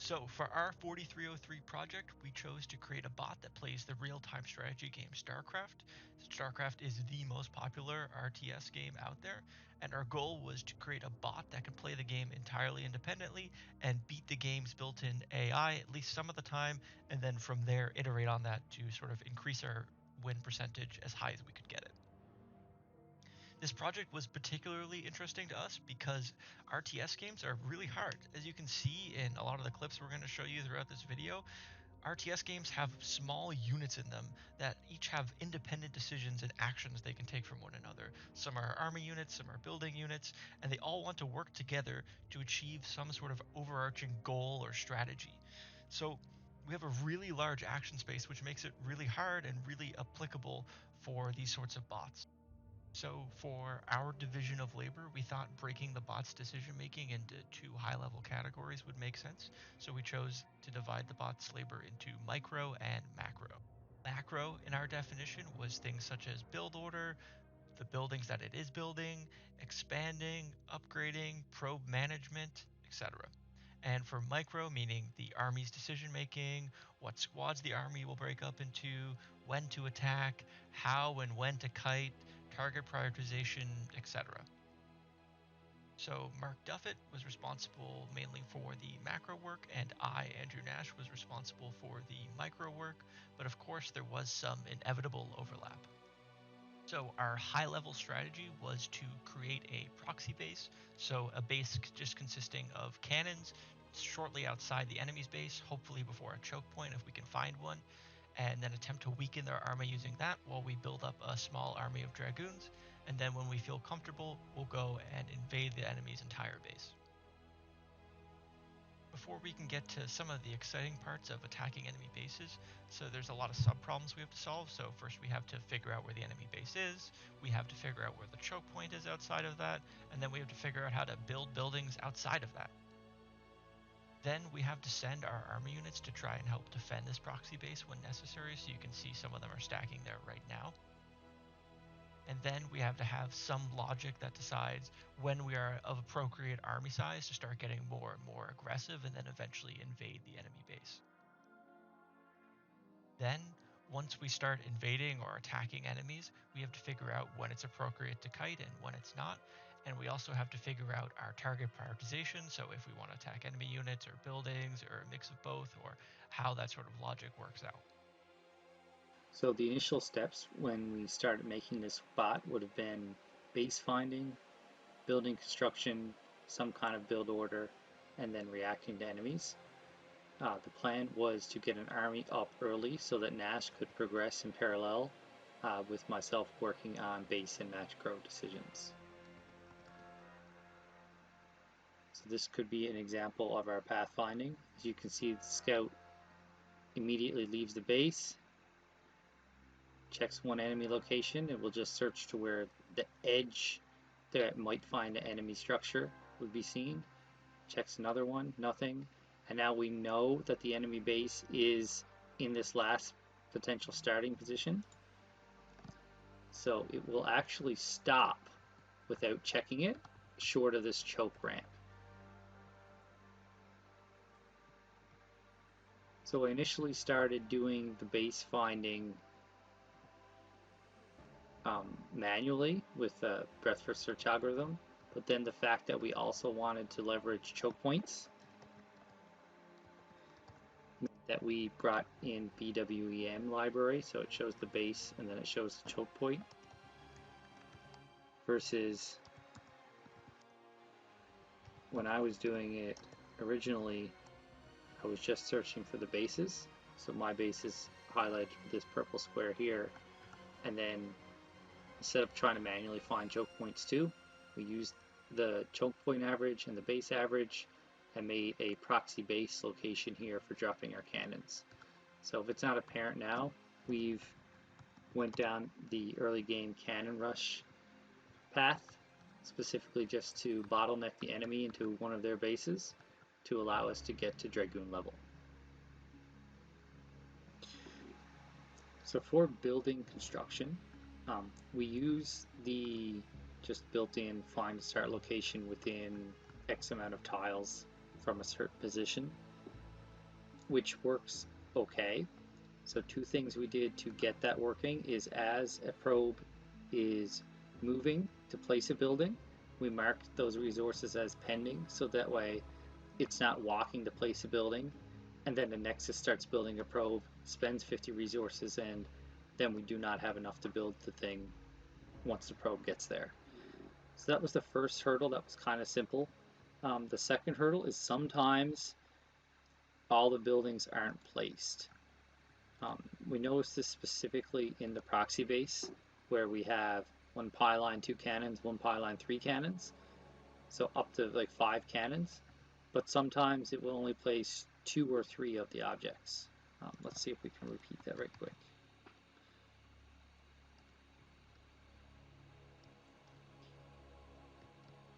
So for our 4303 project, we chose to create a bot that plays the real-time strategy game StarCraft. StarCraft is the most popular RTS game out there, and our goal was to create a bot that can play the game entirely independently and beat the game's built-in AI at least some of the time, and then from there iterate on that to sort of increase our win percentage as high as we could get it. This project was particularly interesting to us because RTS games are really hard. As you can see in a lot of the clips we're going to show you throughout this video, RTS games have small units in them that each have independent decisions and actions they can take from one another. Some are army units, some are building units, and they all want to work together to achieve some sort of overarching goal or strategy. So we have a really large action space, which makes it really hard and really applicable for these sorts of bots. So for our division of labor, we thought breaking the bot's decision making into two high level categories would make sense. So we chose to divide the bot's labor into micro and macro. Macro, in our definition, was things such as build order, the buildings that it is building, expanding, upgrading, probe management, etc. And for micro, meaning the army's decision making, what squads the army will break up into, when to attack, how and when to kite, target prioritization, etc. So Mark Duffett was responsible mainly for the macro work, and I, Andrew Nash, was responsible for the micro work, but of course there was some inevitable overlap. So our high-level strategy was to create a proxy base, so a base just consisting of cannons shortly outside the enemy's base, hopefully before a choke point if we can find one, and then attempt to weaken their army using that while we build up a small army of dragoons, and then when we feel comfortable, we'll go and invade the enemy's entire base. Before we can get to some of the exciting parts of attacking enemy bases, so there's a lot of sub-problems we have to solve. So first we have to figure out where the enemy base is, we have to figure out where the choke point is outside of that, and then we have to figure out how to build buildings outside of that. Then we have to send our army units to try and help defend this proxy base when necessary, so you can see some of them are stacking there right now. And then we have to have some logic that decides when we are of appropriate army size to start getting more and more aggressive and then eventually invade the enemy base. Then, once we start invading or attacking enemies, we have to figure out when it's appropriate to kite and when it's not. And we also have to figure out our target prioritization, so if we want to attack enemy units or buildings or a mix of both, or how that sort of logic works out. So the initial steps when we started making this bot would have been base finding, building construction, some kind of build order, and then reacting to enemies. The plan was to get an army up early so that Nash could progress in parallel with myself working on base and macro decisions. So this could be an example of our pathfinding. As you can see, the scout immediately leaves the base, checks one enemy location. It will just search to where the edge that might find an enemy structure would be seen. Checks another one, nothing. And now we know that the enemy base is in this last potential starting position. So it will actually stop without checking it, short of this choke ramp. So I initially started doing the base finding manually with a breadth first search algorithm, but then the fact that we also wanted to leverage choke points, that we brought in BWEM library, so it shows the base and then it shows the choke point, versus when I was doing it originally, I was just searching for the bases. So my base is highlighted with this purple square here, and then instead of trying to manually find choke points too, we used the choke point average and the base average and made a proxy base location here for dropping our cannons. So if it's not apparent now, we've went down the early game cannon rush path, specifically just to bottleneck the enemy into one of their bases to allow us to get to Dragoon level. So for building construction, we use the just built-in find start location within X amount of tiles from a certain position. which works okay. So two things we did to get that working is as a probe is moving to place a building, we mark those resources as pending, so that way it's not walking to place a building, and then the Nexus starts building a probe, spends 50 resources, and then we do not have enough to build the thing once the probe gets there. So that was the first hurdle. That was kind of simple. The second hurdle is sometimes all the buildings aren't placed. We noticed this specifically in the proxy base, where we have one pylon, 2 cannons, one pylon, 3 cannons, so up to like 5 cannons, but sometimes it will only place 2 or 3 of the objects. Let's see if we can repeat that right quick.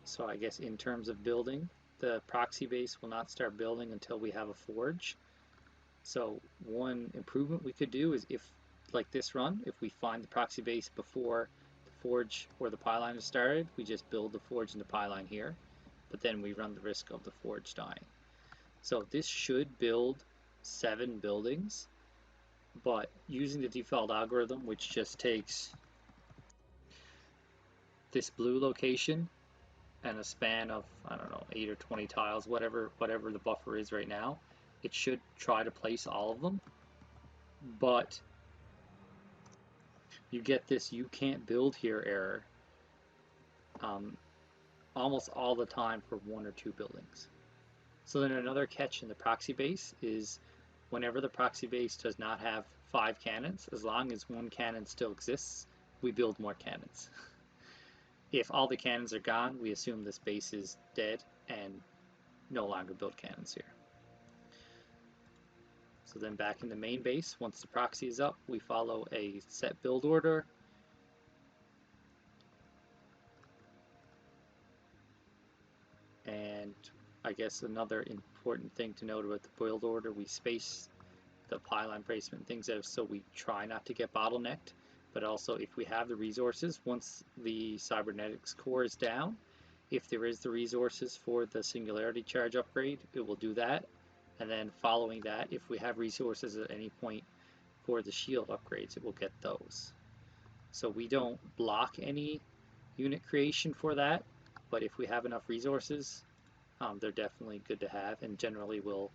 So I guess in terms of building, the proxy base will not start building until we have a forge. So one improvement we could do is, if like this run, if we find the proxy base before the forge or the pylon is started, we just build the forge and the pylon here, but then we run the risk of the forge dying. So this should build 7 buildings, but using the default algorithm, which just takes this blue location and a span of, I don't know, 8 or 20 tiles, whatever the buffer is right now, it should try to place all of them, but you get this "you can't build here" error almost all the time for 1 or 2 buildings. So then another catch in the proxy base is, whenever the proxy base does not have 5 cannons, as long as 1 cannon still exists, we build more cannons. If all the cannons are gone, we assume this base is dead and no longer build cannons here. So then back in the main base, once the proxy is up, we follow a set build order. And I guess another important thing to note about the build order, we space the pylon placement things out so we try not to get bottlenecked, but also if we have the resources, once the cybernetics core is down, if there is the resources for the singularity charge upgrade, it will do that. And then following that, if we have resources at any point for the shield upgrades, it will get those. So we don't block any unit creation for that, but if we have enough resources, they're definitely good to have, and generally will,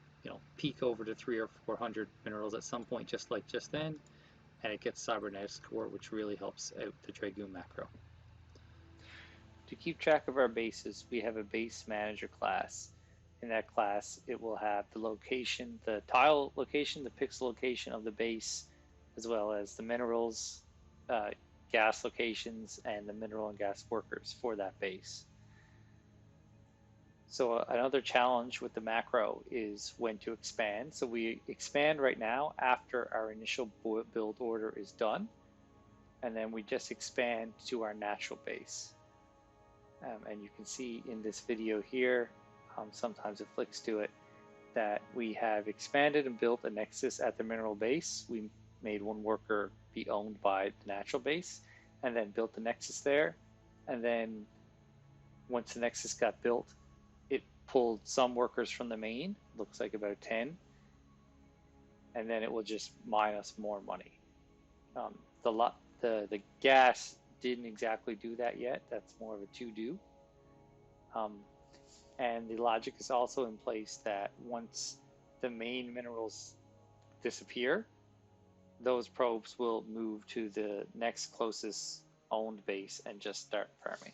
peak over to 300 or 400 minerals at some point, just like just then, and it gets cybernetics core, which really helps out the Dragoon macro. To keep track of our bases, we have a base manager class. In that class, it will have the location, the tile location, the pixel location of the base, as well as the minerals, gas locations, and the mineral and gas workers for that base. So another challenge with the macro is when to expand. So we expand right now after our initial build order is done, and then we just expand to our natural base. And you can see in this video here, sometimes it flicks to it, that we have expanded and built a nexus at the mineral base. We made one worker be owned by the natural base, and then built the nexus there. And then once the nexus got built, it pulled some workers from the main, looks like about 10, and then it will just mine us more money. The gas didn't exactly do that yet. That's more of a to-do. And the logic is also in place that once the main minerals disappear, those probes will move to the next closest owned base and just start farming.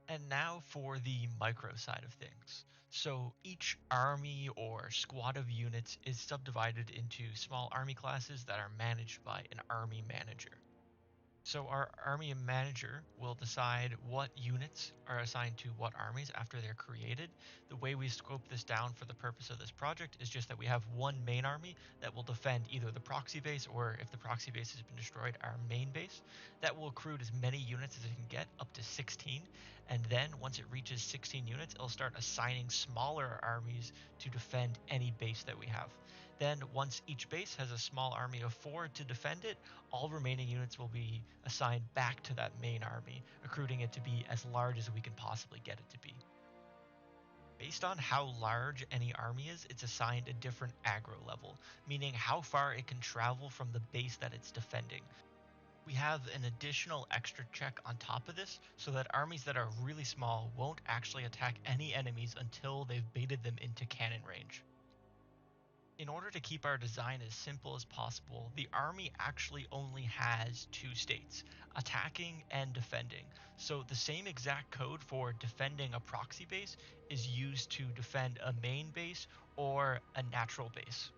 And now for the micro side of things. So each army or squad of units is subdivided into small army classes that are managed by an army manager. So our army manager will decide what units are assigned to what armies after they're created. The way we scope this down for the purpose of this project is just that we have one main army that will defend either the proxy base, or if the proxy base has been destroyed, our main base. That will accrue as many units as it can get, up to 16. And then once it reaches 16 units, it'll start assigning smaller armies to defend any base that we have. Then once each base has a small army of 4 to defend it, all remaining units will be assigned back to that main army, accruing it to be as large as we can possibly get it to be. Based on how large any army is, it's assigned a different aggro level, meaning how far it can travel from the base that it's defending. We have an additional extra check on top of this so that armies that are really small won't actually attack any enemies until they've baited them into cannon range. In order to keep our design as simple as possible, the army actually only has two states, attacking and defending. So the same exact code for defending a proxy base is used to defend a main base or a natural base.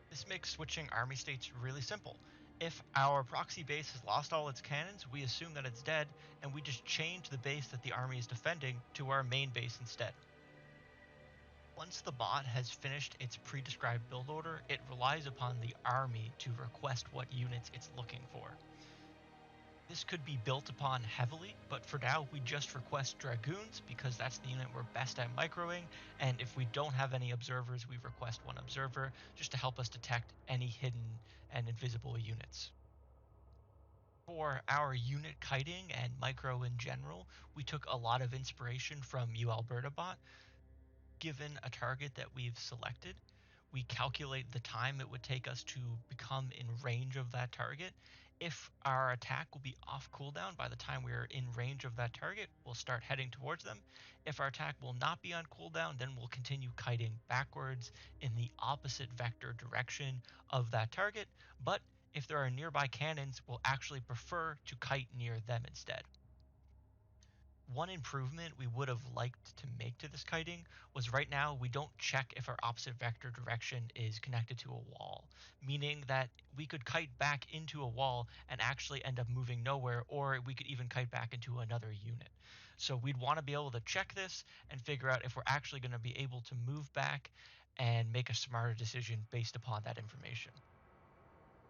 This makes switching army states really simple. If our proxy base has lost all its cannons, we assume that it's dead, and we just change the base that the army is defending to our main base instead. Once the bot has finished its pre-described build order, it relies upon the army to request what units it's looking for. This could be built upon heavily, but for now we just request dragoons because that's the unit we're best at microing, and if we don't have any observers, we request one observer just to help us detect any hidden and invisible units. For our unit kiting and micro in general, we took a lot of inspiration from UAlbertabot. Given a target that we've selected, we calculate the time it would take us to become in range of that target. If our attack will be off cooldown by the time we're in range of that target, we'll start heading towards them. If our attack will not be on cooldown, then we'll continue kiting backwards in the opposite vector direction of that target. But if there are nearby cannons, we'll actually prefer to kite near them instead. One improvement we would have liked to make to this kiting was right now we don't check if our opposite vector direction is connected to a wall, meaning that we could kite back into a wall and actually end up moving nowhere, or we could even kite back into another unit. So we'd want to be able to check this and figure out if we're actually going to be able to move back and make a smarter decision based upon that information.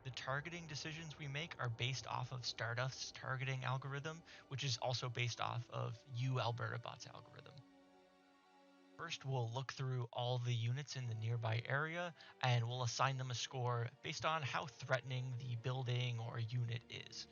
The targeting decisions we make are based off of Stardust's targeting algorithm, which is also based off of UAlbertabot's algorithm. First, we'll look through all the units in the nearby area, and we'll assign them a score based on how threatening the building or unit is.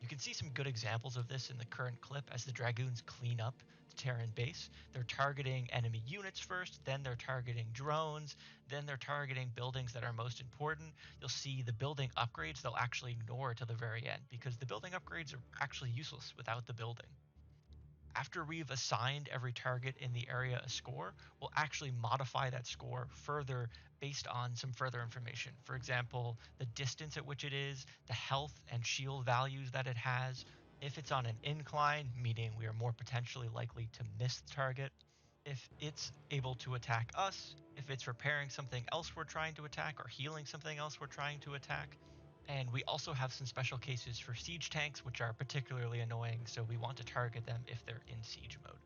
You can see some good examples of this in the current clip as the Dragoons clean up the Terran base. They're targeting enemy units first, then they're targeting drones, then they're targeting buildings that are most important. You'll see the building upgrades they'll actually ignore till the very end because the building upgrades are actually useless without the building. After we've assigned every target in the area a score, we'll actually modify that score further based on some further information. For example, the distance at which it is, the health and shield values that it has, if it's on an incline, meaning we are more potentially likely to miss the target, if it's able to attack us, if it's repairing something else we're trying to attack or healing something else we're trying to attack. And we also have some special cases for siege tanks, which are particularly annoying, so we want to target them if they're in siege mode.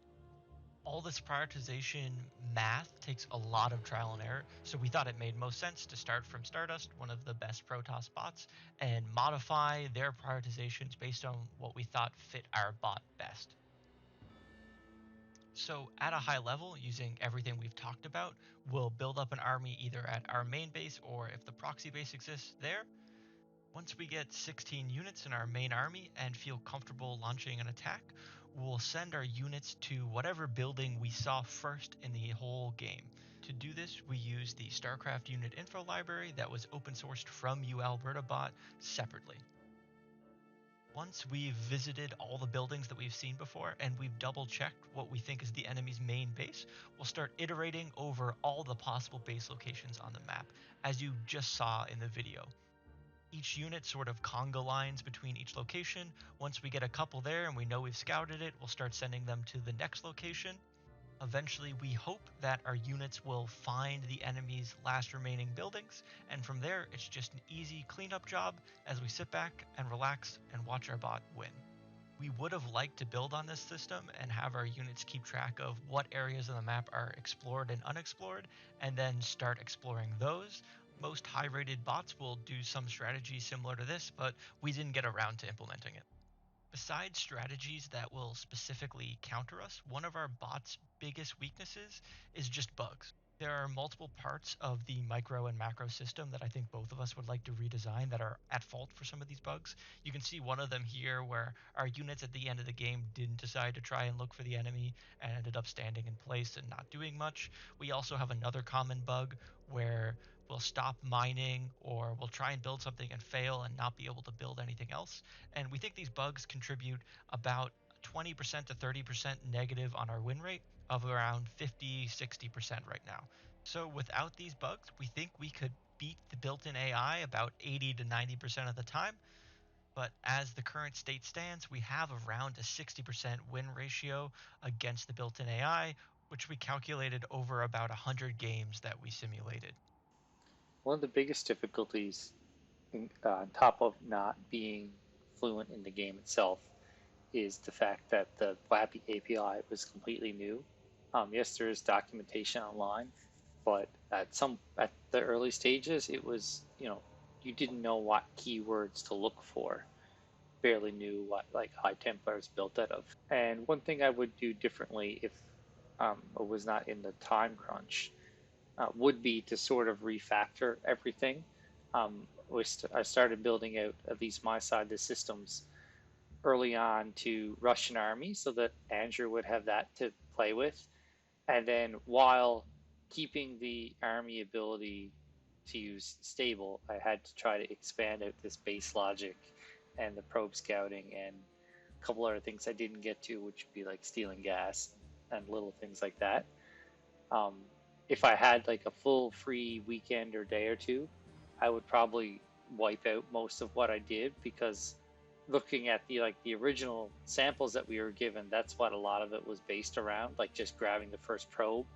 All this prioritization math takes a lot of trial and error, so we thought it made most sense to start from Stardust, one of the best Protoss bots, and modify their prioritizations based on what we thought fit our bot best. So at a high level, using everything we've talked about, we'll build up an army either at our main base or if the proxy base exists there. Once we get 16 units in our main army and feel comfortable launching an attack, we'll send our units to whatever building we saw first in the whole game. To do this, we use the StarCraft unit info library that was open sourced from UAlbertabot separately. Once we've visited all the buildings that we've seen before and we've double checked what we think is the enemy's main base, we'll start iterating over all the possible base locations on the map, as you just saw in the video. Each unit sort of conga lines between each location. Once we get a couple there and we know we've scouted it, we'll start sending them to the next location. Eventually, we hope that our units will find the enemy's last remaining buildings, and from there, it's just an easy cleanup job as we sit back and relax and watch our bot win. We would have liked to build on this system and have our units keep track of what areas of the map are explored and unexplored, and then start exploring those. Most high-rated bots will do some strategy similar to this, but we didn't get around to implementing it. Besides strategies that will specifically counter us, one of our bot's biggest weaknesses is just bugs. There are multiple parts of the micro and macro system that I think both of us would like to redesign that are at fault for some of these bugs. You can see one of them here where our units at the end of the game didn't decide to try and look for the enemy and ended up standing in place and not doing much. We also have another common bug where we'll stop mining or we'll try and build something and fail and not be able to build anything else. And we think these bugs contribute about 20% to 30% negative on our win rate of around 50, 60% right now. So without these bugs, we think we could beat the built-in AI about 80 to 90% of the time. But as the current state stands, we have around a 60% win ratio against the built-in AI, which we calculated over about 100 games that we simulated. One of the biggest difficulties, on top of not being fluent in the game itself, is the fact that the WAPI API was completely new. Yes, there is documentation online, but at the early stages, it was, you didn't know what keywords to look for. Barely knew what like High Templar is built out of. And one thing I would do differently if it was not in the time crunch would be to sort of refactor everything. I started building out at least my side of the systems early on to Russian army so that Andrew would have that to play with. And then while keeping the army ability to use stable, I had to try to expand out this base logic and the probe scouting and a couple other things I didn't get to, which would be like stealing gas and little things like that. Um, if I had like a full free weekend or day or two, I would probably wipe out most of what I did, because looking at the original samples that we were given, that's what a lot of it was based around, like just grabbing the first probe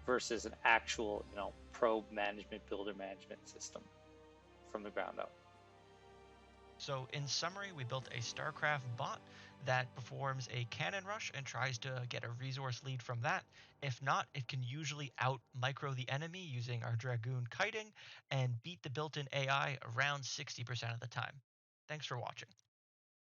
versus an actual, probe management, builder management system from the ground up. So in summary, we built a StarCraft bot that performs a cannon rush and tries to get a resource lead from that. If not, it can usually out micro the enemy using our Dragoon kiting and beat the built-in AI around 60% of the time. Thanks for watching.